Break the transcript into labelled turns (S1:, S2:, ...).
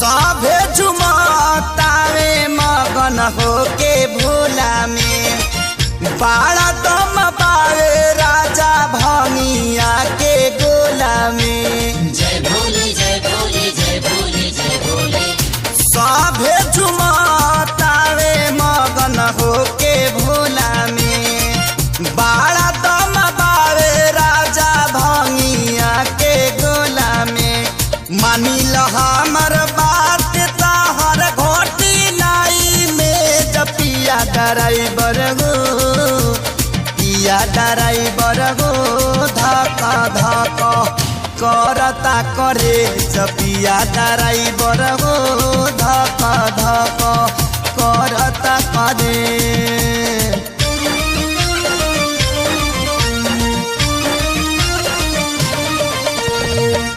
S1: सभे झुमतावे मगन होके भोला में बाड़ा दम पावे राजा भंगिया के गोला में।
S2: जय भोले जय भोले जय भोले जय भोले।
S1: सभे झुमतावे मगन होके भोला में बाड़ा दम पावे राजा भंगिया के गोला में। मानी ल हमर बात तहर घोटी लाई में जपिया ड्राइवर गो पिया ड्राइवर गो धक्का धक्का करता करे जपिया ड्राइवर गो धक्का धक्का करता करे।